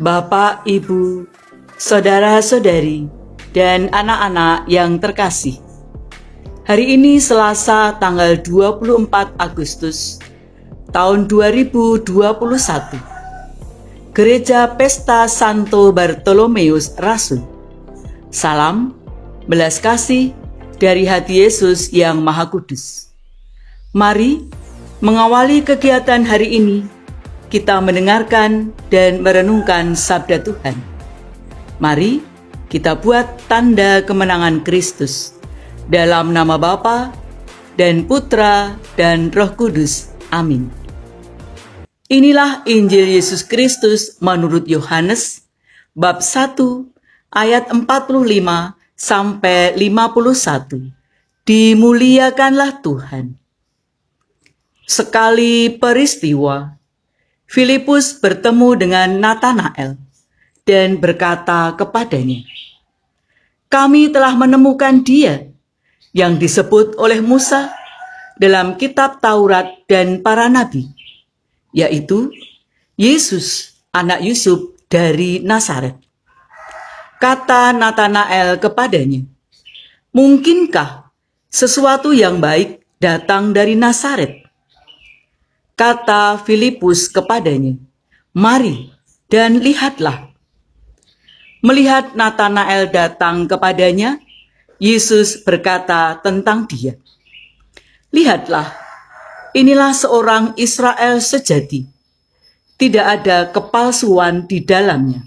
Bapak, Ibu, saudara-saudari, dan anak-anak yang terkasih. Hari ini Selasa tanggal 24 Agustus tahun 2021. Gereja Pesta Santo Bartolomeus Rasul. Salam, belas kasih dari hati Yesus yang Maha Kudus. Mari mengawali kegiatan hari ini, kita mendengarkan dan merenungkan sabda Tuhan. Mari kita buat tanda kemenangan Kristus dalam nama Bapa dan Putra dan Roh Kudus. Amin. Inilah Injil Yesus Kristus menurut Yohanes bab 1 ayat 45 sampai 51. Dimuliakanlah Tuhan. Sekali peristiwa, Filipus bertemu dengan Natanael dan berkata kepadanya, "Kami telah menemukan Dia yang disebut oleh Musa dalam kitab Taurat dan para nabi, yaitu Yesus, anak Yusuf dari Nazaret." Kata Natanael kepadanya, "Mungkinkah sesuatu yang baik datang dari Nazaret?" Kata Filipus kepadanya, "Mari dan lihatlah." Melihat Natanael datang kepadanya, Yesus berkata tentang dia, "Lihatlah, inilah seorang Israel sejati. Tidak ada kepalsuan di dalamnya."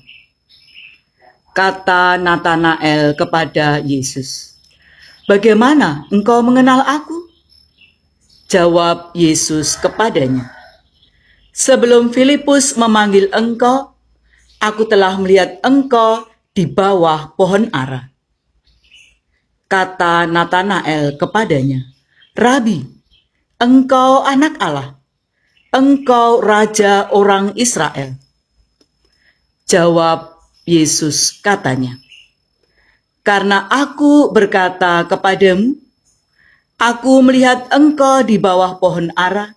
Kata Natanael kepada Yesus, "Bagaimana engkau mengenal aku?" Jawab Yesus kepadanya, "Sebelum Filipus memanggil engkau, aku telah melihat engkau di bawah pohon ara." Kata Natanael kepadanya, "Rabi, engkau anak Allah, engkau raja orang Israel." Jawab Yesus katanya, "Karena aku berkata kepadamu, aku melihat engkau di bawah pohon ara,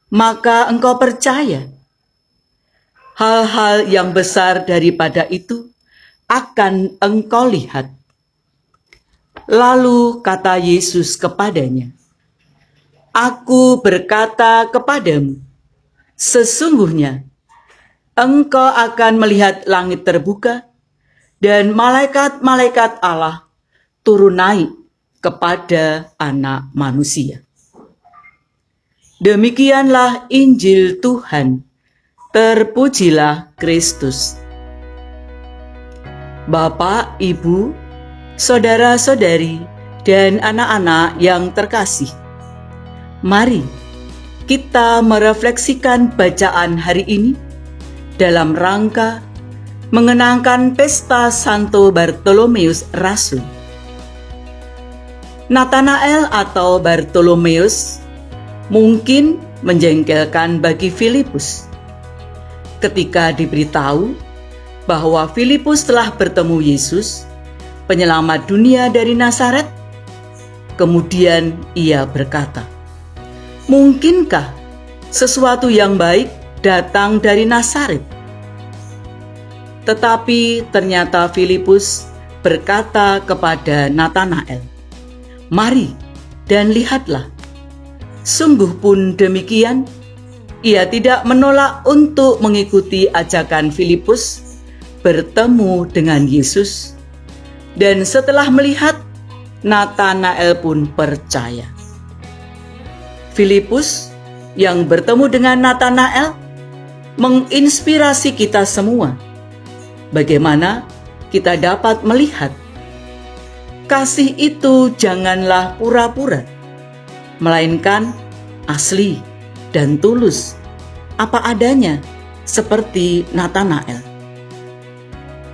maka engkau percaya. Hal-hal yang besar daripada itu akan engkau lihat." Lalu kata Yesus kepadanya, "Aku berkata kepadamu, sesungguhnya engkau akan melihat langit terbuka dan malaikat-malaikat Allah turun naik kepada Anak Manusia." Demikianlah Injil Tuhan. Terpujilah Kristus. Bapak, Ibu, saudara-saudari, dan anak-anak yang terkasih, mari kita merefleksikan bacaan hari ini dalam rangka mengenangkan Pesta Santo Bartolomeus Rasul. Natanael atau Bartolomeus mungkin menjengkelkan bagi Filipus. Ketika diberitahu bahwa Filipus telah bertemu Yesus, penyelamat dunia dari Nazaret, kemudian ia berkata, "Mungkinkah sesuatu yang baik datang dari Nazaret?" Tetapi ternyata Filipus berkata kepada Natanael, "Mari dan lihatlah." Sungguh pun demikian, ia tidak menolak untuk mengikuti ajakan Filipus bertemu dengan Yesus. Dan setelah melihat, Natanael pun percaya. Filipus yang bertemu dengan Natanael menginspirasi kita semua. Bagaimana kita dapat melihat kasih itu janganlah pura-pura, melainkan asli dan tulus, apa adanya, seperti Natanael.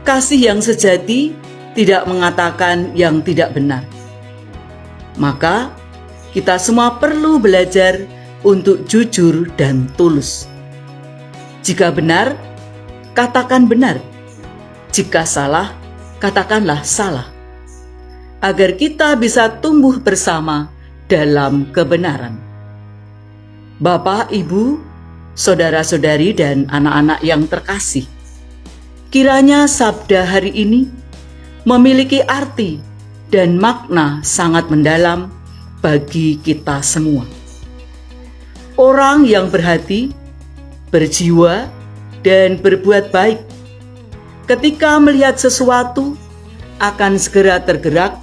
Kasih yang sejati tidak mengatakan yang tidak benar. Maka kita semua perlu belajar untuk jujur dan tulus. Jika benar, katakan benar. Jika salah, katakanlah salah. Agar kita bisa tumbuh bersama dalam kebenaran. Bapak, Ibu, saudara-saudari, dan anak-anak yang terkasih, Kiranya sabda hari ini memiliki arti dan makna sangat mendalam bagi kita semua. Orang yang berhati, berjiwa, dan berbuat baik ketika melihat sesuatu akan segera tergerak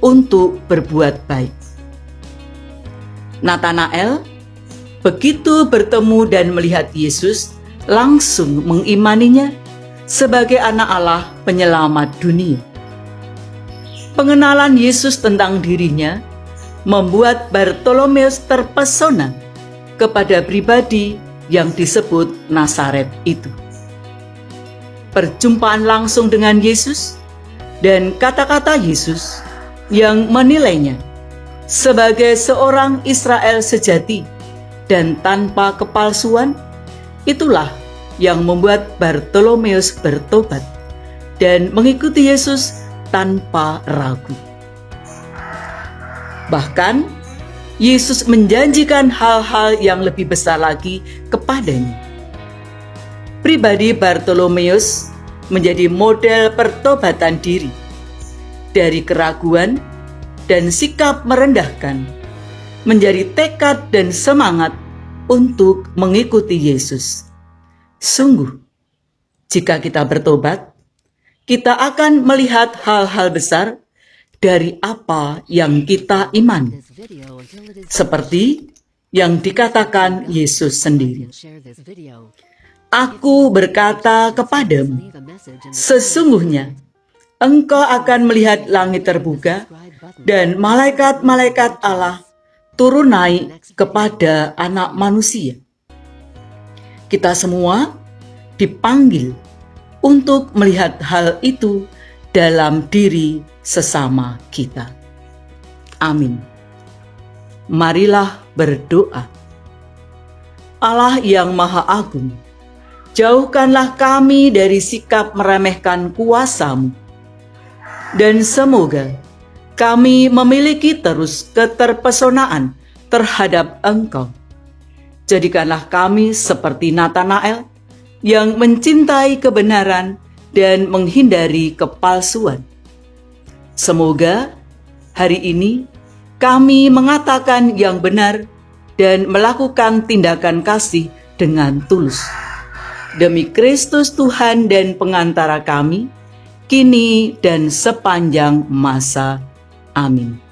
untuk berbuat baik. Natanael begitu bertemu dan melihat Yesus, langsung mengimaninya sebagai anak Allah penyelamat dunia. Pengenalan Yesus tentang dirinya membuat Bartolomeus terpesona kepada pribadi yang disebut Nazaret itu. Perjumpaan langsung dengan Yesus dan kata-kata Yesus yang menilainya sebagai seorang Israel sejati dan tanpa kepalsuan, itulah yang membuat Bartolomeus bertobat dan mengikuti Yesus tanpa ragu. Bahkan, Yesus menjanjikan hal-hal yang lebih besar lagi kepadanya. Pribadi Bartolomeus menjadi model pertobatan diri dari keraguan dan sikap merendahkan menjadi tekad dan semangat untuk mengikuti Yesus. Sungguh, jika kita bertobat, kita akan melihat hal-hal besar dari apa yang kita imani, seperti yang dikatakan Yesus sendiri. Aku berkata kepadamu, sesungguhnya engkau akan melihat langit terbuka dan malaikat-malaikat Allah turun naik kepada Anak Manusia. Kita semua dipanggil untuk melihat hal itu dalam diri sesama kita. Amin. Marilah berdoa. Allah yang Maha Agung, jauhkanlah kami dari sikap meremehkan kuasa-Mu, dan semoga kami memiliki terus keterpesonaan terhadap Engkau. Jadikanlah kami seperti Natanael yang mencintai kebenaran dan menghindari kepalsuan. Semoga hari ini kami mengatakan yang benar dan melakukan tindakan kasih dengan tulus. Demi Kristus Tuhan dan pengantara kami, kini dan sepanjang masa. Amin.